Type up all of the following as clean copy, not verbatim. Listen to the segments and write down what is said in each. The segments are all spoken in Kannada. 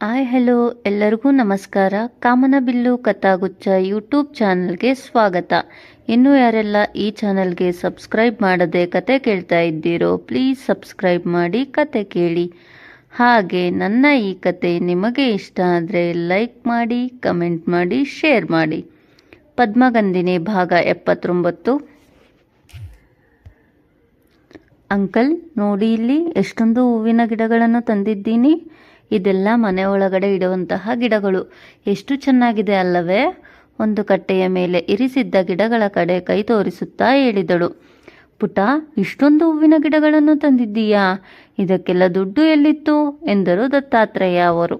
ಹಾಯ್ ಹಲೋ ಎಲ್ಲರಿಗೂ ನಮಸ್ಕಾರ. ಕಾಮನಬಿಲ್ಲು ಕಥಾಗುಚ್ಛ ಯೂಟ್ಯೂಬ್ ಚಾನಲ್ಗೆ ಸ್ವಾಗತ. ಇನ್ನೂ ಯಾರೆಲ್ಲ ಈ ಚಾನಲ್ಗೆ ಸಬ್ಸ್ಕ್ರೈಬ್ ಮಾಡದೆ ಕತೆ ಕೇಳ್ತಾ ಇದ್ದೀರೋ ಪ್ಲೀಸ್ ಸಬ್ಸ್ಕ್ರೈಬ್ ಮಾಡಿ ಕತೆ ಕೇಳಿ. ಹಾಗೆ ನನ್ನ ಈ ಕತೆ ನಿಮಗೆ ಇಷ್ಟ ಆದರೆ ಲೈಕ್ ಮಾಡಿ, ಕಮೆಂಟ್ ಮಾಡಿ, ಶೇರ್ ಮಾಡಿ. ಪದ್ಮಗಂಧಿನಿ ಭಾಗ 79. ಅಂಕಲ್ ನೋಡಿ, ಇಲ್ಲಿ ಎಷ್ಟೊಂದು ಹೂವಿನ ಗಿಡಗಳನ್ನು ತಂದಿದ್ದೀನಿ. ಇದೆಲ್ಲ ಮನೆ ಒಳಗಡೆ ಇಡುವಂತಹ ಗಿಡಗಳು. ಎಷ್ಟು ಚೆನ್ನಾಗಿದೆ ಅಲ್ಲವೇ? ಒಂದು ಕಟ್ಟೆಯ ಮೇಲೆ ಇರಿಸಿದ್ದ ಗಿಡಗಳ ಕಡೆ ಕೈ ತೋರಿಸುತ್ತಾ ಹೇಳಿದಳು. ಪುಟ, ಇಷ್ಟೊಂದು ಹೂವಿನ ಗಿಡಗಳನ್ನು ತಂದಿದ್ದೀಯಾ? ಇದಕ್ಕೆಲ್ಲ ದುಡ್ಡು ಎಲ್ಲಿತ್ತು ಎಂದರು ದತ್ತಾತ್ರೇಯ ಅವರು.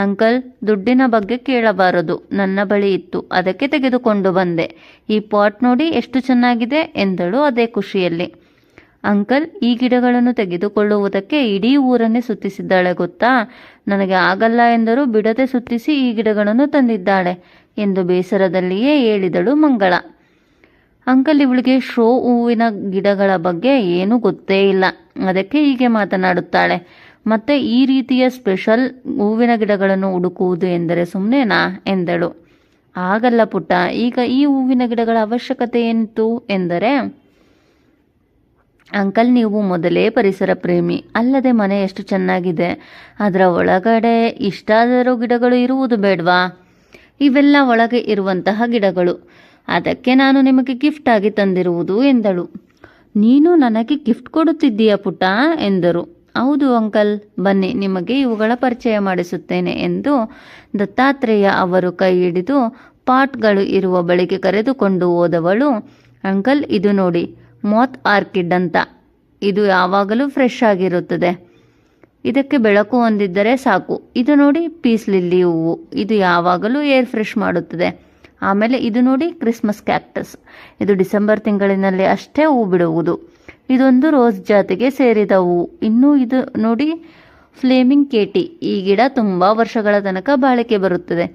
ಅಂಕಲ್, ದುಡ್ಡಿನ ಬಗ್ಗೆ ಕೇಳಬಾರದು, ನನ್ನ ಬಳಿ ಇತ್ತು, ಅದಕ್ಕೆ ತೆಗೆದುಕೊಂಡು ಬಂದೆ. ಈ ಪಾಟ್ ನೋಡಿ ಎಷ್ಟು ಚೆನ್ನಾಗಿದೆ ಎಂದಳು ಅದೇ ಖುಷಿಯಲ್ಲಿ. ಅಂಕಲ್, ಈ ಗಿಡಗಳನ್ನು ತೆಗೆದುಕೊಳ್ಳುವುದಕ್ಕೆ ಇಡೀ ಊರನ್ನೇ ಸುತ್ತಿಸಿದ್ದಾಳೆ ಗೊತ್ತಾ? ನನಗೆ ಆಗಲ್ಲ ಎಂದರೂ ಬಿಡದೆ ಸುತ್ತಿಸಿ ಈ ಗಿಡಗಳನ್ನು ತಂದಿದ್ದಾಳೆ ಎಂದು ಬೇಸರದಲ್ಲಿಯೇ ಹೇಳಿದಳು ಮಂಗಳ. ಅಂಕಲ್, ಇವಳಿಗೆ ಶೋ ಹೂವಿನ ಗಿಡಗಳ ಬಗ್ಗೆ ಏನೂ ಗೊತ್ತೇ ಇಲ್ಲ, ಅದಕ್ಕೆ ಹೀಗೆ ಮಾತನಾಡುತ್ತಾಳೆ. ಮತ್ತೆ ಈ ರೀತಿಯ ಸ್ಪೆಷಲ್ ಹೂವಿನ ಗಿಡಗಳನ್ನು ಹುಡುಕುವುದು ಎಂದರೆ ಸುಮ್ಮನೆನಾ ಎಂದಳು. ಆಗಲ್ಲ ಪುಟ್ಟ, ಈಗ ಈ ಹೂವಿನ ಗಿಡಗಳ ಅವಶ್ಯಕತೆ ಏನಿತ್ತು ಎಂದರೆ, ಅಂಕಲ್, ನೀವು ಮೊದಲೇ ಪರಿಸರ ಪ್ರೇಮಿ, ಅಲ್ಲದೆ ಮನೆ ಎಷ್ಟು ಚೆನ್ನಾಗಿದೆ, ಅದರ ಒಳಗಡೆ ಇಷ್ಟಾದರೂ ಗಿಡಗಳು ಇರುವುದು ಬೇಡವಾ? ಇವೆಲ್ಲ ಒಳಗೆ ಇರುವಂತಹ ಗಿಡಗಳು, ಅದಕ್ಕೆ ನಾನು ನಿಮಗೆ ಗಿಫ್ಟ್ ಆಗಿ ತಂದಿರುವುದು ಎಂದಳು. ನೀನು ನನಗೆ ಗಿಫ್ಟ್ ಕೊಡುತ್ತಿದ್ದೀಯ ಪುಟ್ಟ ಎಂದರು. ಹೌದು ಅಂಕಲ್, ಬನ್ನಿ ನಿಮಗೆ ಇವುಗಳ ಪರಿಚಯ ಮಾಡಿಸುತ್ತೇನೆ ಎಂದು ದತ್ತಾತ್ರೇಯ ಅವರು ಕೈ ಹಿಡಿದು ಪಾಟ್ಗಳು ಇರುವ ಬಳಿಗೆ ಕರೆದುಕೊಂಡು ಹೋದವಳು. ಅಂಕಲ್, ಇದು ನೋಡಿ, ಮಾತ್ ಆರ್ಕಿಡ್ ಅಂತ. ಇದು ಯಾವಾಗಲೂ ಫ್ರೆಶ್ ಆಗಿರುತ್ತದೆ, ಇದಕ್ಕೆ ಬೆಳಕು ಹೊಂದಿದ್ದರೆ ಸಾಕು. ಇದು ನೋಡಿ, ಪೀಸ್ ಲಿಲ್ಲಿ ಹೂವು, ಇದು ಯಾವಾಗಲೂ ಏರ್ ಫ್ರೆಶ್ ಮಾಡುತ್ತದೆ. ಆಮೇಲೆ ಇದು ನೋಡಿ, ಕ್ರಿಸ್ಮಸ್ ಕ್ಯಾಕ್ಟಸ್, ಇದು ಡಿಸೆಂಬರ್ ತಿಂಗಳಿನಲ್ಲಿ ಅಷ್ಟೇ ಹೂ ಬಿಡುವುದು. ಇದೊಂದು ರೋಸ್ ಜಾತಿಗೆ ಸೇರಿದ ಹೂವು. ಇನ್ನೂ ಇದು ನೋಡಿ, ಫ್ಲೇಮಿಂಗ್ ಕೇಟಿ, ಈ ಗಿಡ ತುಂಬ ವರ್ಷಗಳ ತನಕ ಬಾಳಿಕೆ ಬರುತ್ತದೆ,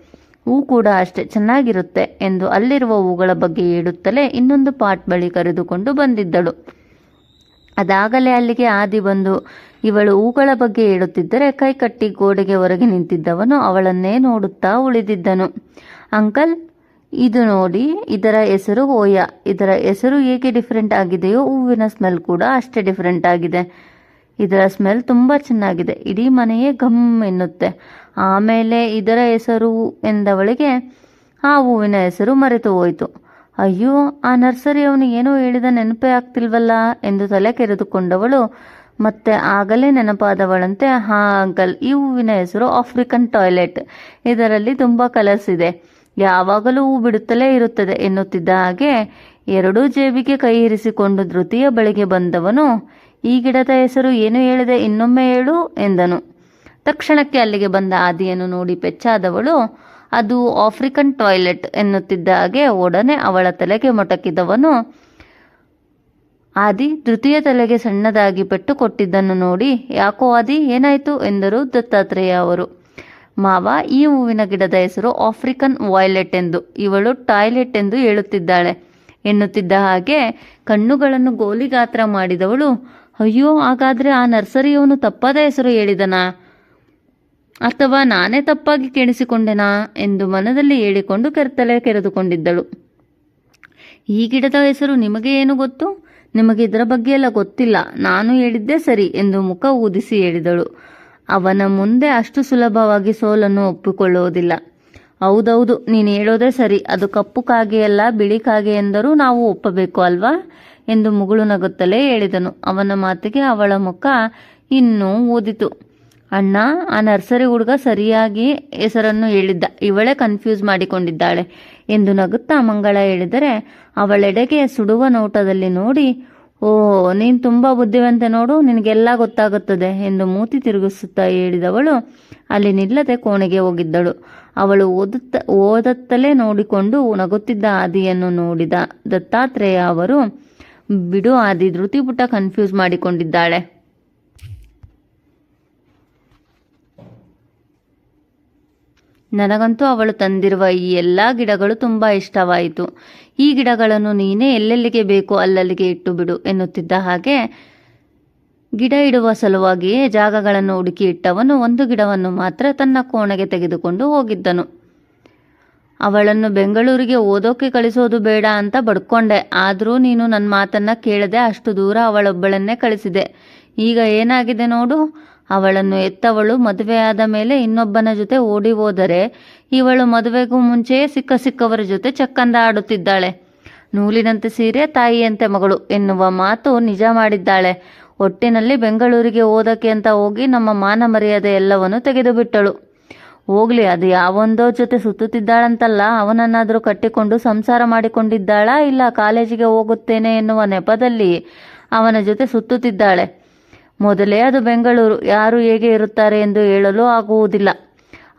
ಹೂ ಕೂಡ ಅಷ್ಟೇ ಚೆನ್ನಾಗಿರುತ್ತೆ ಎಂದು ಅಲ್ಲಿರುವ ಹೂಗಳ ಬಗ್ಗೆ ಹೇಳುತ್ತಲೇ ಇನ್ನೊಂದು ಪಾಟ್ ಬಳಿ ಕರೆದುಕೊಂಡು ಬಂದಿದ್ದಳು. ಅದಾಗಲೇ ಅಲ್ಲಿಗೆ ಆದಿ ಬಂದು ಇವಳು ಹೂಗಳ ಬಗ್ಗೆ ಹೇಳುತ್ತಿದ್ದರೆ ಕೈ ಕಟ್ಟಿ ಗೋಡೆಗೆ ಹೊರಗೆ ನಿಂತಿದ್ದವನು ಅವಳನ್ನೇ ನೋಡುತ್ತಾ ಉಳಿದಿದ್ದನು. ಅಂಕಲ್, ಇದು ನೋಡಿ, ಇದರ ಹೆಸರು ಓಯಾ. ಇದರ ಹೆಸರು ಹೇಗೆ ಡಿಫರೆಂಟ್ ಆಗಿದೆಯೋ ಹೂವಿನ ಸ್ಮೆಲ್ ಕೂಡ ಅಷ್ಟೇ ಡಿಫರೆಂಟ್ ಆಗಿದೆ. ಇದರ ಸ್ಮೆಲ್ ತುಂಬ ಚೆನ್ನಾಗಿದೆ, ಇಡೀ ಮನೆಯೇ ಘಮ್ ಎನ್ನುತ್ತೆ. ಆಮೇಲೆ ಇದರ ಹೆಸರು ಎಂದವಳಿಗೆ ಆ ಹೂವಿನ ಹೆಸರು ಮರೆತು ಹೋಯಿತು. ಅಯ್ಯೋ, ಆ ನರ್ಸರಿಯವನು ಏನೋ ಹೇಳಿದ ನೆನಪೇ ಆಗ್ತಿಲ್ವಲ್ಲ ಎಂದು ತಲೆ ಕೆರೆದುಕೊಂಡವಳು ಮತ್ತೆ ಆಗಲೇ ನೆನಪಾದವಳಂತೆ, ಹಾ ಅಂಕಲ್, ಈ ಹೂವಿನ ಹೆಸರು ಆಫ್ರಿಕನ್ ಟಾಯ್ಲೆಟ್. ಇದರಲ್ಲಿ ತುಂಬ ಕಲರ್ಸ್ ಇದೆ, ಯಾವಾಗಲೂ ಹೂ ಬಿಡುತ್ತಲೇ ಇರುತ್ತದೆ ಎನ್ನುತ್ತಿದ್ದ ಹಾಗೆ ಎರಡೂ ಜೇಬಿಗೆ ಕೈ ಇರಿಸಿಕೊಂಡು ಧೃತಿಯ ಬಳಿಗೆ ಬಂದವನು, ಈ ಗಿಡದ ಹೆಸರು ಏನು ಹೇಳಿದೆ, ಇನ್ನೊಮ್ಮೆ ಹೇಳು ಎಂದನು. ತಕ್ಷಣಕ್ಕೆ ಅಲ್ಲಿಗೆ ಬಂದ ಆದಿಯನ್ನು ನೋಡಿ ಪೆಚ್ಚಾದವಳು, ಅದು ಆಫ್ರಿಕನ್ ಟಾಯ್ಲೆಟ್ ಎನ್ನುತ್ತಿದ್ದ ಹಾಗೆ ಒಡನೆ ಅವಳ ತಲೆಗೆ ಮೊಟಕಿದವನು. ಆದಿ ಧೃತಿಯ ತಲೆಗೆ ಸಣ್ಣದಾಗಿ ಪೆಟ್ಟು ಕೊಟ್ಟಿದ್ದನ್ನು ನೋಡಿ, ಯಾಕೋ ಆದಿ, ಏನಾಯಿತು ಎಂದರು ದತ್ತಾತ್ರೇಯ ಅವರು. ಮಾವ, ಈ ಹೂವಿನ ಗಿಡದ ಹೆಸರು ಆಫ್ರಿಕನ್ ವಾಯ್ಲೆಟ್ ಎಂದು, ಇವಳು ಟಾಯ್ಲೆಟ್ ಎಂದು ಹೇಳುತ್ತಿದ್ದಾಳೆ ಎನ್ನುತ್ತಿದ್ದ ಹಾಗೆ ಕಣ್ಣುಗಳನ್ನು ಗೋಲಿಗಾತ್ರ ಮಾಡಿದವಳು, ಅಯ್ಯೋ, ಹಾಗಾದರೆ ಆ ನರ್ಸರಿಯವನು ತಪ್ಪಾದ ಹೆಸರು ಹೇಳಿದನಾ, ಅಥವಾ ನಾನೇ ತಪ್ಪಾಗಿ ಕೇಳಿಸಿಕೊಂಡೆನಾ ಎಂದು ಮನದಲ್ಲಿ ಹೇಳಿಕೊಂಡು ತಲೆ ಕೆರೆದುಕೊಂಡಿದ್ದಳು. ಈ ಗಿಡದ ಹೆಸರು ನಿಮಗೆ ಏನು ಗೊತ್ತು? ನಿಮಗೆ ಇದರ ಬಗ್ಗೆ ಎಲ್ಲ ಗೊತ್ತಿಲ್ಲ, ನಾನು ಹೇಳಿದ್ದೇ ಸರಿ ಎಂದು ಮುಖ ಊದಿಸಿ ಹೇಳಿದಳು. ಅವನ ಮುಂದೆ ಅಷ್ಟು ಸುಲಭವಾಗಿ ಸೋಲನ್ನು ಒಪ್ಪಿಕೊಳ್ಳುವುದಿಲ್ಲ. ಹೌದೌದು, ನೀನು ಹೇಳೋದೇ ಸರಿ, ಅದು ಕಪ್ಪು ಕಾಗೆಯಲ್ಲ ಬಿಳಿ ಕಾಗೆ ಎಂದರೂ ನಾವು ಒಪ್ಪಬೇಕು ಅಲ್ವಾ ಎಂದು ಮುಗುಳು ನಗುತ್ತಲೇ ಹೇಳಿದನು. ಅವನ ಮಾತಿಗೆ ಅವಳ ಮುಖ ಇನ್ನೂ ಊದಿತು. ಅಣ್ಣ, ಆ ನರ್ಸರಿ ಹುಡುಗ ಸರಿಯಾಗಿ ಹೆಸರನ್ನು ಹೇಳಿದ್ದ, ಇವಳೇ ಕನ್ಫ್ಯೂಸ್ ಮಾಡಿಕೊಂಡಿದ್ದಾಳೆ ಎಂದು ನಗುತ್ತಾ ಮಂಗಳ ಹೇಳಿದರೆ, ಅವಳೆಡೆಗೆ ಸುಡುವ ನೋಟದಲ್ಲಿ ನೋಡಿ, ಓ, ನೀನು ತುಂಬ ಬುದ್ಧಿವಂತೆ ನೋಡು, ನಿನಗೆಲ್ಲ ಗೊತ್ತಾಗುತ್ತದೆ ಎಂದು ಮೂತಿ ತಿರುಗಿಸುತ್ತಾ ಹೇಳಿದವಳು ಅಲ್ಲಿ ನಿಲ್ಲದೆ ಕೋಣೆಗೆ ಹೋಗಿದ್ದಳು. ಅವಳು ಓದತ್ತಲೇ ನೋಡಿಕೊಂಡು ನಗುತ್ತಿದ್ದ ಆದಿಯನ್ನು ನೋಡಿದ ದತ್ತಾತ್ರೇಯ ಅವರು, ಬಿಡು ಆದಿ, ಧೃತಿ ಪುಟ್ಟ ಕನ್ಫ್ಯೂಸ್ ಮಾಡಿಕೊಂಡಿದ್ದಾಳೆ. ನನಗಂತೂ ಅವಳು ತಂದಿರುವ ಈ ಎಲ್ಲ ಗಿಡಗಳು ತುಂಬ ಇಷ್ಟವಾಯಿತು. ಈ ಗಿಡಗಳನ್ನು ನೀನೇ ಎಲ್ಲೆಲ್ಲಿಗೆ ಬೇಕೋ ಅಲ್ಲಲ್ಲಿಗೆ ಇಟ್ಟು ಬಿಡು ಎನ್ನುತ್ತಿದ್ದ ಹಾಗೆ ಗಿಡ ಇಡುವ ಸಲುವಾಗಿಯೇ ಜಾಗಗಳನ್ನು ಹುಡುಕಿ ಇಟ್ಟವನು ಒಂದು ಗಿಡವನ್ನು ಮಾತ್ರ ತನ್ನ ಕೋಣೆಗೆ ತೆಗೆದುಕೊಂಡು ಹೋಗಿದ್ದನು. ಅವಳನ್ನು ಬೆಂಗಳೂರಿಗೆ ಓದೋಕೆ ಕಳಿಸೋದು ಬೇಡ ಅಂತ ಬಡ್ಕೊಂಡೆ. ಆದರೂ ನೀನು ನನ್ನ ಮಾತನ್ನ ಕೇಳದೆ ಅಷ್ಟು ದೂರ ಅವಳೊಬ್ಬಳನ್ನೇ ಕಳಿಸಿದೆ. ಈಗ ಏನಾಗಿದೆ ನೋಡು. ಅವಳನ್ನು ಎತ್ತವಳು ಮದುವೆಯಾದ ಮೇಲೆ ಇನ್ನೊಬ್ಬನ ಜೊತೆ ಓಡಿ ಹೋದರೆ ಇವಳು ಮದುವೆಗೂ ಮುಂಚೆಯೇ ಸಿಕ್ಕವರ ಜೊತೆ ಚಕ್ಕಂದ ಆಡುತ್ತಿದ್ದಾಳೆ. ನೂಲಿನಂತೆ ಸೀರೆ ತಾಯಿಯಂತೆ ಮಗಳು ಎನ್ನುವ ಮಾತು ನಿಜ ಮಾಡಿದ್ದಾಳೆ. ಒಟ್ಟಿನಲ್ಲಿ ಬೆಂಗಳೂರಿಗೆ ಓದಕ್ಕೆ ಅಂತ ಹೋಗಿ ನಮ್ಮ ಮಾನ ಮರ್ಯಾದೆ ಎಲ್ಲವನ್ನು ತೆಗೆದು ಬಿಟ್ಟಳು. ಹೋಗ್ಲಿ, ಅದು ಯಾವೊಂದೋ ಜೊತೆ ಸುತ್ತುತ್ತಿದ್ದಾಳಂತಲ್ಲ. ಅವನನ್ನಾದರೂ ಕಟ್ಟಿಕೊಂಡು ಸಂಸಾರ ಮಾಡಿಕೊಂಡಿದ್ದಾಳಾ, ಇಲ್ಲ ಕಾಲೇಜಿಗೆ ಹೋಗುತ್ತೇನೆ ಎನ್ನುವ ನೆಪದಲ್ಲಿ ಅವನ ಜೊತೆ ಸುತ್ತುತ್ತಿದ್ದಾಳೆ. ಮೊದಲೇ ಅದು ಬೆಂಗಳೂರು, ಯಾರು ಹೇಗೆ ಇರುತ್ತಾರೆ ಎಂದು ಹೇಳಲು ಆಗುವುದಿಲ್ಲ.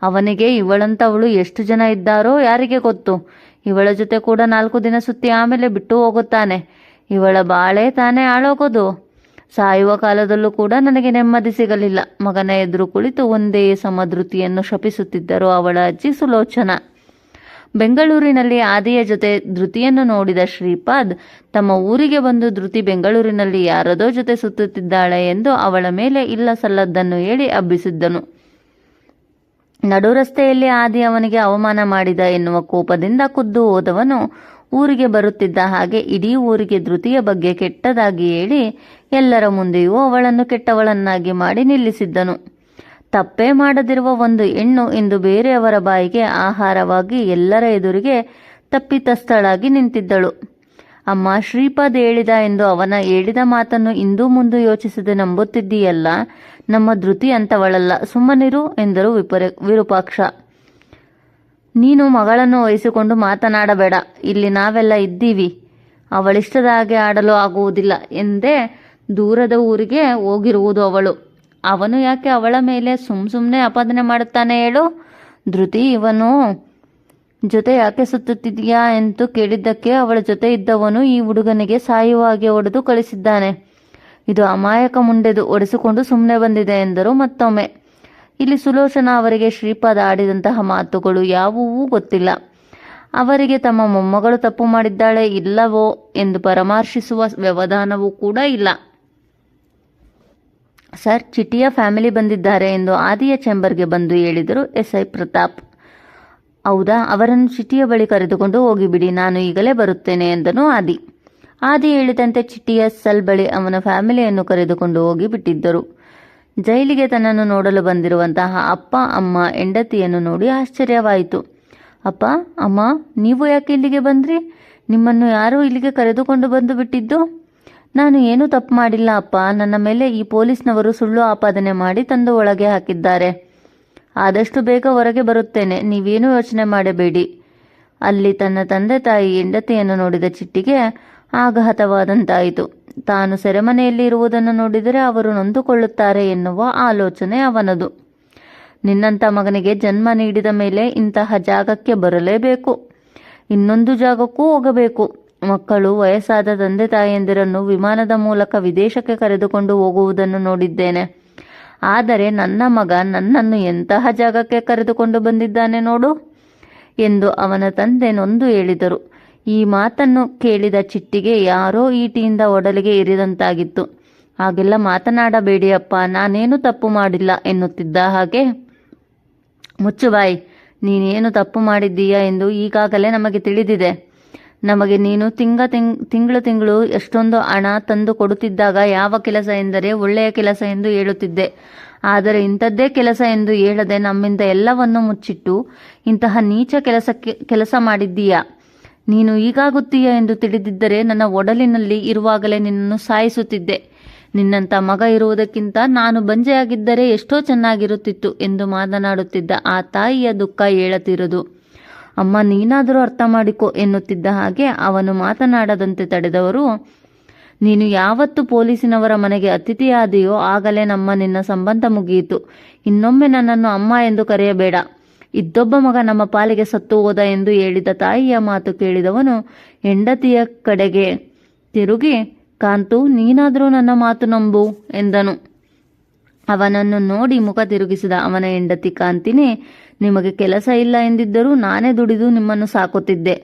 ಅವನಿಗೆ ಇವಳಂತವಳು ಎಷ್ಟು ಜನ ಇದ್ದಾರೋ ಯಾರಿಗೆ ಗೊತ್ತು. ಇವಳ ಜೊತೆ ಕೂಡ 4 ದಿನ ಸುತ್ತಿ ಆಮೇಲೆ ಬಿಟ್ಟು ಹೋಗುತ್ತಾನೆ. ಇವಳ ಬಾಳೆ ತಾನೇ ಹಾಳೋಗೋದು. ಸಾಯುವ ಕಾಲದಲ್ಲೂ ಕೂಡ ನನಗೆ ನೆಮ್ಮದಿ ಸಿಗಲಿಲ್ಲ. ಮಗನ ಎದುರು ಕುಳಿತು ಒಂದೇ ಸಮಧೃತಿಯನ್ನು ಶಪಿಸುತ್ತಿದ್ದರು ಅವಳ ಅಜ್ಜಿ ಸುಲೋಚನಾ. ಬೆಂಗಳೂರಿನಲ್ಲಿ ಆದಿಯ ಜೊತೆ ಧೃತಿಯನ್ನು ನೋಡಿದ ಶ್ರೀಪಾದ್ ತಮ್ಮ ಊರಿಗೆ ಬಂದು ಧೃತಿ ಬೆಂಗಳೂರಿನಲ್ಲಿ ಯಾರದೋ ಜೊತೆ ಸುತ್ತುತ್ತಿದ್ದಾಳೆ ಎಂದು ಅವಳ ಮೇಲೆ ಇಲ್ಲ ಸಲ್ಲದ್ದನ್ನು ಹೇಳಿ ಹಬ್ಬಿಸಿದ್ದನು. ನಡು ರಸ್ತೆಯಲ್ಲಿ ಆದಿ ಅವನಿಗೆ ಅವಮಾನ ಮಾಡಿದ ಎನ್ನುವ ಕೋಪದಿಂದ ಖುದ್ದು ಹೋದವನು ಊರಿಗೆ ಬರುತ್ತಿದ್ದ ಹಾಗೆ ಇಡೀ ಊರಿಗೆ ಧೃತಿಯ ಬಗ್ಗೆ ಕೆಟ್ಟದಾಗಿ ಹೇಳಿ ಎಲ್ಲರ ಮುಂದೆಯೂ ಅವಳನ್ನು ಕೆಟ್ಟವಳನ್ನಾಗಿ ಮಾಡಿ ನಿಲ್ಲಿಸಿದ್ದನು. ತಪ್ಪೇ ಮಾಡದಿರುವ ಒಂದು ಹೆಣ್ಣು ಇಂದು ಬೇರೆಯವರ ಬಾಯಿಗೆ ಆಹಾರವಾಗಿ ಎಲ್ಲರ ಎದುರಿಗೆ ತಪ್ಪಿತಸ್ಥಳಾಗಿ ನಿಂತಿದ್ದಳು. ಅಮ್ಮ, ಶ್ರೀಪಾದ್ ಹೇಳಿದ ಎಂದು ಅವನ ಹೇಳಿದ ಮಾತನ್ನು ಇಂದೂ ಮುಂದೆ ಯೋಚಿಸದೆ ನಂಬುತ್ತಿದ್ದೀಯಲ್ಲ. ನಮ್ಮ ಧೃತಿ ಅಂತವಳಲ್ಲ, ಸುಮ್ಮನಿರು ಎಂದರು ವಿರೂಪಾಕ್ಷ. ನೀನು ಮಗಳನ್ನು ವಹಿಸಿಕೊಂಡು ಮಾತನಾಡಬೇಡ. ಇಲ್ಲಿ ನಾವೆಲ್ಲ ಇದ್ದೀವಿ. ಅವಳಿಷ್ಟದ ಹಾಗೆ ಆಡಲು ಆಗುವುದಿಲ್ಲ ಎಂದೇ ದೂರದ ಊರಿಗೆ ಹೋಗಿರುವುದು ಅವಳು. ಅವನು ಯಾಕೆ ಅವಳ ಮೇಲೆ ಸುಮ್ಮನೆ ಅಪಾದನೆ ಮಾಡುತ್ತಾನೆ ಹೇಳು. ಧೃತಿ ಇವನು ಜೊತೆ ಯಾಕೆ ಸುತ್ತುತ್ತಿದೆಯಾ ಎಂದು ಕೇಳಿದ್ದಕ್ಕೆ ಅವಳ ಜೊತೆ ಇದ್ದವನು ಈ ಹುಡುಗನಿಗೆ ಸಾಯುವ ಹಾಗೆ ಹೊಡೆದು ಕಳಿಸಿದ್ದಾನೆ. ಇದು ಅಮಾಯಕ ಮುಂಡೆದು ಒಡೆಸಿಕೊಂಡು ಸುಮ್ಮನೆ ಬಂದಿದೆ ಎಂದರು ಮತ್ತೊಮ್ಮೆ. ಇಲ್ಲಿ ಸುಲೋಚನಾ ಅವರಿಗೆ ಶ್ರೀಪಾದ ಆಡಿದಂತಹ ಮಾತುಗಳು ಯಾವುವೂ ಗೊತ್ತಿಲ್ಲ. ಅವರಿಗೆ ತಮ್ಮ ಮೊಮ್ಮಗಳು ತಪ್ಪು ಮಾಡಿದ್ದಾಳೆ ಇಲ್ಲವೋ ಎಂದು ಪರಾಮರ್ಶಿಸುವ ವ್ಯವಧಾನವೂ ಕೂಡ ಇಲ್ಲ. ಸರ್, ಚಿಟ್ಟಿಯ ಫ್ಯಾಮಿಲಿ ಬಂದಿದ್ದಾರೆ ಎಂದು ಆದಿಯ ಚೇಂಬರ್ಗೆ ಬಂದು ಹೇಳಿದರು ಎಸ್ಐ ಪ್ರತಾಪ್. ಹೌದಾ, ಅವರನ್ನು ಚಿಟ್ಟಿಯ ಬಳಿ ಕರೆದುಕೊಂಡು ಹೋಗಿಬಿಡಿ, ನಾನು ಈಗಲೇ ಬರುತ್ತೇನೆ ಎಂದನು ಆದಿ. ಆದಿ ಹೇಳಿದಂತೆ ಚಿಟ್ಟಿಯ ಸೆಲ್ ಬಳಿ ಅವನ ಫ್ಯಾಮಿಲಿಯನ್ನು ಕರೆದುಕೊಂಡು ಹೋಗಿ ಬಿಟ್ಟಿದ್ದರು. ಜೈಲಿಗೆ ತನ್ನನ್ನು ನೋಡಲು ಬಂದಿರುವಂತಹ ಅಪ್ಪ ಅಮ್ಮ ಹೆಂಡತಿಯನ್ನು ನೋಡಿ ಆಶ್ಚರ್ಯವಾಯಿತು. ಅಪ್ಪ ಅಮ್ಮ, ನೀವು ಯಾಕೆ ಇಲ್ಲಿಗೆ ಬಂದ್ರಿ? ನಿಮ್ಮನ್ನು ಯಾರು ಇಲ್ಲಿಗೆ ಕರೆದುಕೊಂಡು ಬಂದು ಬಿಟ್ಟಿದ್ದು? ನಾನು ಏನೂ ತಪ್ಪು ಮಾಡಿಲ್ಲ ಅಪ್ಪ. ನನ್ನ ಮೇಲೆ ಈ ಪೊಲೀಸ್ನವರು ಸುಳ್ಳು ಆಪಾದನೆ ಮಾಡಿ ತಂದು ಒಳಗೆ ಹಾಕಿದ್ದಾರೆ. ಆದಷ್ಟು ಬೇಗ ಹೊರಗೆ ಬರುತ್ತೇನೆ, ನೀವೇನೂ ಯೋಚನೆ ಮಾಡಬೇಡಿ. ಅಲ್ಲಿ ತನ್ನ ತಂದೆ ತಾಯಿ ಹೆಂಡತಿಯನ್ನು ನೋಡಿದ ಚಿಟ್ಟಿಗೆ ಆಘಾತವಾದಂತಾಯಿತು. ತಾನು ಸೆರೆಮನೆಯಲ್ಲಿ ಇರುವುದನ್ನು ನೋಡಿದರೆ ಅವರು ನೊಂದುಕೊಳ್ಳುತ್ತಾರೆ ಎನ್ನುವ ಆಲೋಚನೆ ಅವನದು. ನಿನ್ನಂಥ ಮಗನಿಗೆ ಜನ್ಮ ನೀಡಿದ ಮೇಲೆ ಇಂತಹ ಜಾಗಕ್ಕೆ ಬರಲೇಬೇಕು, ಇನ್ನೊಂದು ಜಾಗಕ್ಕೂ ಹೋಗಬೇಕು. ಮಕ್ಕಳು ವಯಸ್ಸಾದ ತಂದೆ ತಾಯಿಯಂದಿರನ್ನು ವಿಮಾನದ ಮೂಲಕ ವಿದೇಶಕ್ಕೆ ಕರೆದುಕೊಂಡು ಹೋಗುವುದನ್ನು ನೋಡಿದ್ದೇನೆ. ಆದರೆ ನನ್ನ ಮಗ ನನ್ನನ್ನು ಎಂತಹ ಜಾಗಕ್ಕೆ ಕರೆದುಕೊಂಡು ಬಂದಿದ್ದಾನೆ ನೋಡು ಎಂದು ಅವನ ತಂದೆ ನೊಂದು ಹೇಳಿದರು. ಈ ಮಾತನ್ನು ಕೇಳಿದ ಚಿಟ್ಟಿಗೆ ಯಾರೋ ಈಟಿಯಿಂದ ಒಡಲಿಗೆ ಇರಿದಂತಾಗಿತ್ತು. ಹಾಗೆಲ್ಲ ಮಾತನಾಡಬೇಡಿ ಅಪ್ಪ, ನಾನೇನು ತಪ್ಪು ಮಾಡಿಲ್ಲ ಎನ್ನುತ್ತಿದ್ದ ಹಾಗೆ, ಮುಚ್ಚು ಬಾಯಿ, ನೀನೇನು ತಪ್ಪು ಮಾಡಿದ್ದೀಯಾ ಎಂದು ಈಗಾಗಲೇ ನಮಗೆ ತಿಳಿದಿದೆ. ನಮಗೆ ನೀನು ತಿಂಗಳು ಎಷ್ಟೊಂದು ಹಣ ತಂದು ಕೊಡುತ್ತಿದ್ದಾಗ ಯಾವ ಕೆಲಸ ಎಂದರೆ ಒಳ್ಳೆಯ ಕೆಲಸ ಎಂದು ಹೇಳುತ್ತಿದ್ದೆ. ಆದರೆ ಇಂಥದ್ದೇ ಕೆಲಸ ಎಂದು ಹೇಳದೆ ನಮ್ಮಿಂದ ಎಲ್ಲವನ್ನು ಮುಚ್ಚಿಟ್ಟು ಇಂತಹ ನೀಚ ಕೆಲಸ ಮಾಡಿದ್ದೀಯಾ. ನೀನು ಹೀಗಾಗುತ್ತೀಯ ಎಂದು ತಿಳಿದಿದ್ದರೆ ನನ್ನ ಒಡಲಿನಲ್ಲಿ ಇರುವಾಗಲೇ ನಿನ್ನನ್ನು ಸಾಯಿಸುತ್ತಿದ್ದೆ. ನಿನ್ನಂಥ ಮಗ ಇರುವುದಕ್ಕಿಂತ ನಾನು ಬಂಜೆಯಾಗಿದ್ದರೆ ಎಷ್ಟೋ ಚೆನ್ನಾಗಿರುತ್ತಿತ್ತು ಎಂದು ಮಾತನಾಡುತ್ತಿದ್ದ ಆ ತಾಯಿಯ ದುಃಖ ಹೇಳತಿರದು. ಅಮ್ಮ, ನೀನಾದರೂ ಅರ್ಥ ಮಾಡಿಕೊ ಎನ್ನುತ್ತಿದ್ದ ಹಾಗೆ ಅವನು ಮಾತನಾಡದಂತೆ ತಡೆದವರು, ನೀನು ಯಾವತ್ತು ಪೊಲೀಸಿನವರ ಮನೆಗೆ ಅತಿಥಿಯಾದೆಯೋ ಆಗಲೇ ನಿನ್ನ ಸಂಬಂಧ ಮುಗಿಯಿತು. ಇನ್ನೊಮ್ಮೆ ನನ್ನನ್ನು ಅಮ್ಮ ಎಂದು ಕರೆಯಬೇಡ. ಇದ್ದೊಬ್ಬ ಮಗ ನಮ್ಮ ಪಾಲಿಗೆ ಸತ್ತು ಹೋದ ಎಂದು ಹೇಳಿದ ತಾಯಿಯ ಮಾತು ಕೇಳಿದವನು ಹೆಂಡತಿಯ ಕಡೆಗೆ ತಿರುಗಿ, ಕಾಂತು, ನೀನಾದರೂ ನನ್ನ ಮಾತು ನಂಬು ಎಂದನು. ಅವನನ್ನು ನೋಡಿ ಮುಖ ತಿರುಗಿಸಿದ ಅವನ ಹೆಂಡತಿ ಕಾಂತಿನಿ, ನಿಮಗೆ ಕೆಲಸ ಇಲ್ಲ ಎಂದಿದ್ದರೂ ನಾನೇ ದುಡಿದು ನಿಮ್ಮನ್ನು ಸಾಕುತ್ತಿದ್ದೆ.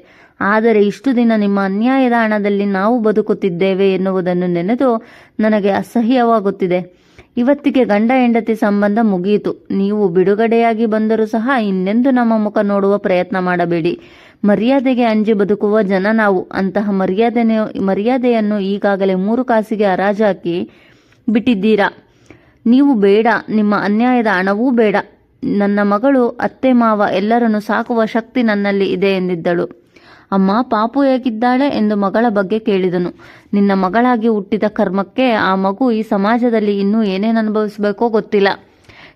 ಆದರೆ ಇಷ್ಟು ದಿನ ನಿಮ್ಮ ಅನ್ಯಾಯದ ಹಣದಲ್ಲಿ ನಾವು ಬದುಕುತ್ತಿದ್ದೇವೆ ಎನ್ನುವುದನ್ನು ನೆನೆದು ನನಗೆ ಅಸಹ್ಯವಾಗುತ್ತಿದೆ. ಇವತ್ತಿಗೆ ಗಂಡ ಹೆಂಡತಿ ಸಂಬಂಧ ಮುಗಿಯಿತು. ನೀವು ಬಿಡುಗಡೆಯಾಗಿ ಬಂದರೂ ಸಹ ಇನ್ನೆಂದು ನಮ್ಮ ಮುಖ ನೋಡುವ ಪ್ರಯತ್ನ ಮಾಡಬೇಡಿ. ಮರ್ಯಾದೆಗೆ ಅಂಜಿ ಬದುಕುವ ಜನ ನಾವು. ಅಂತಹ ಮರ್ಯಾದೆಯನ್ನು ಈಗಾಗಲೇ 3 ಕಾಸಿಗೆ ಹರಾಜಾಕಿ ಬಿಟ್ಟಿದ್ದೀರಾ. ನೀವು ಬೇಡ, ನಿಮ್ಮ ಅನ್ಯಾಯದ ಹಣವೂ ಬೇಡ. ನನ್ನ ಮಗಳು, ಅತ್ತೆ ಮಾವ ಎಲ್ಲರನ್ನು ಸಾಕುವ ಶಕ್ತಿ ನನ್ನಲ್ಲಿ ಇದೆ ಎಂದಿದ್ದಳು. ಅಮ್ಮ, ಪಾಪು ಹೇಗಿದ್ದಾಳೆ ಎಂದು ಮಗಳ ಬಗ್ಗೆ ಕೇಳಿದನು. ನಿನ್ನ ಮಗಳಾಗಿ ಹುಟ್ಟಿದ ಕರ್ಮಕ್ಕೆ ಆ ಮಗು ಈ ಸಮಾಜದಲ್ಲಿ ಇನ್ನೂ ಏನೇನು ಅನುಭವಿಸಬೇಕೋ ಗೊತ್ತಿಲ್ಲ.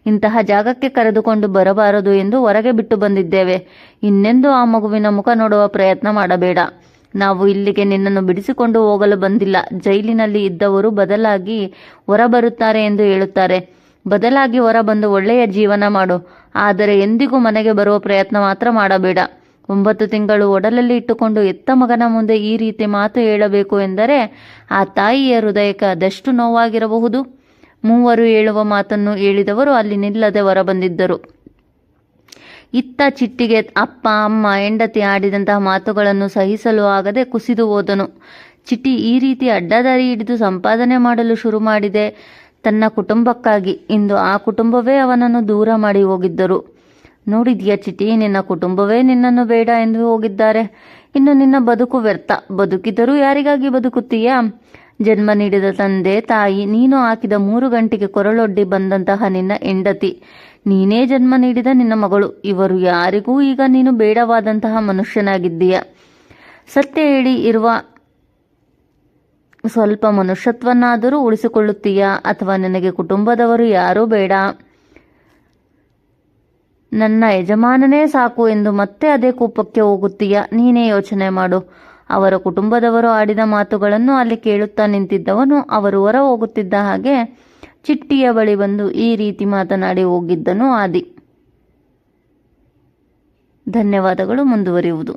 ಇಂತಹ ಜಾಗಕ್ಕೆ ಕರೆದುಕೊಂಡು ಬರಬಾರದು ಎಂದು ಹೊರಗೆ ಬಿಟ್ಟು ಬಂದಿದ್ದೇವೆ. ಇನ್ನೆಂದೂ ಆ ಮಗುವಿನ ಮುಖ ನೋಡುವ ಪ್ರಯತ್ನ ಮಾಡಬೇಡ. ನಾವು ಇಲ್ಲಿಗೆ ನಿನ್ನನ್ನು ಬಿಡಿಸಿಕೊಂಡು ಹೋಗಲು ಬಂದಿಲ್ಲ. ಜೈಲಿನಲ್ಲಿ ಇದ್ದವರು ಬದಲಾಗಿ ಹೊರಬರುತ್ತಾರೆ ಎಂದು ಹೇಳುತ್ತಾರೆ. ಬದಲಾಗಿ ಹೊರಬಂದು ಒಳ್ಳೆಯ ಜೀವನ ಮಾಡು. ಆದರೆ ಎಂದಿಗೂ ಮನೆಗೆ ಬರುವ ಪ್ರಯತ್ನ ಮಾತ್ರ ಮಾಡಬೇಡ. 9 ತಿಂಗಳು ಒಡಲಲ್ಲಿ ಇಟ್ಟುಕೊಂಡು ಎತ್ತ ಮಗನ ಮುಂದೆ ಈ ರೀತಿ ಮಾತು ಹೇಳಬೇಕು ಎಂದರೆ ಆ ತಾಯಿಯ ಹೃದಯಕ್ಕೆ ಅದೆಷ್ಟು ನೋವಾಗಿರಬಹುದು. 3 ಹೇಳುವ ಮಾತನ್ನು ಹೇಳಿದವರು ಅಲ್ಲಿ ನಿಲ್ಲದೆ ಹೊರಬಂದಿದ್ದರು. ಇತ್ತ ಚಿಟ್ಟಿಗೆ ಅಪ್ಪ ಅಮ್ಮ ಹೆಂಡತಿ ಆಡಿದಂತಹ ಮಾತುಗಳನ್ನು ಸಹಿಸಲು ಆಗದೆ ಕುಸಿದು ಹೋದನು. ಚಿಟ್ಟಿ ಈ ರೀತಿ ಅಡ್ಡದಾರಿ ಹಿಡಿದು ಸಂಪಾದನೆ ಮಾಡಲು ಶುರು ಮಾಡಿದೆ ತನ್ನ ಕುಟುಂಬಕ್ಕಾಗಿ. ಇಂದು ಆ ಕುಟುಂಬವೇ ಅವನನ್ನು ದೂರ ಮಾಡಿ ಹೋಗಿದ್ದರು. ನೋಡಿದ್ಯಾ ಚಿಟಿ, ನಿನ್ನ ಕುಟುಂಬವೇ ನಿನ್ನನ್ನು ಬೇಡ ಎಂದು ಹೋಗಿದ್ದಾರೆ. ಇನ್ನು ನಿನ್ನ ಬದುಕು ವ್ಯರ್ಥ. ಬದುಕಿದರೂ ಯಾರಿಗಾಗಿ ಬದುಕುತ್ತೀಯಾ? ಜನ್ಮ ನೀಡಿದ ತಂದೆ ತಾಯಿ, ನೀನು ಹಾಕಿದ 3 ಗಂಟೆಗೆ ಕೊರಳೊಡ್ಡಿ ಬಂದಂತಹ ನಿನ್ನ ಹೆಂಡತಿ, ನೀನೇ ಜನ್ಮ ನೀಡಿದ ನಿನ್ನ ಮಗಳು, ಇವರು ಯಾರಿಗೂ ಈಗ ನೀನು ಬೇಡವಾದಂತಹ ಮನುಷ್ಯನಾಗಿದ್ದೀಯ. ಸತ್ಯ ಹೇಳಿ ಇರುವ ಸ್ವಲ್ಪ ಮನುಷ್ಯತ್ವನ್ನಾದರೂ ಉಳಿಸಿಕೊಳ್ಳುತ್ತೀಯಾ? ಅಥವಾ ನಿನಗೆ ಕುಟುಂಬದವರು ಯಾರೂ ಬೇಡ, ನನ್ನ ಯಜಮಾನನೇ ಸಾಕು ಎಂದು ಮತ್ತೆ ಅದೇ ಕೂಪಕ್ಕೆ ಹೋಗುತ್ತೀಯಾ? ನೀನೇ ಯೋಚನೆ ಮಾಡು. ಅವರ ಕುಟುಂಬದವರು ಆಡಿದ ಮಾತುಗಳನ್ನು ಅಲ್ಲಿ ಕೇಳುತ್ತಾ ನಿಂತಿದ್ದವನು ಅವರು ಹೊರ ಹೋಗುತ್ತಿದ್ದ ಹಾಗೆ ಚಿಟ್ಟಿಯ ಬಳಿ ಬಂದು ಈ ರೀತಿ ಮಾತನಾಡಿ ಹೋಗಿದ್ದನು ಆದಿ. ಧನ್ಯವಾದಗಳು. ಮುಂದುವರಿಯುವುದು.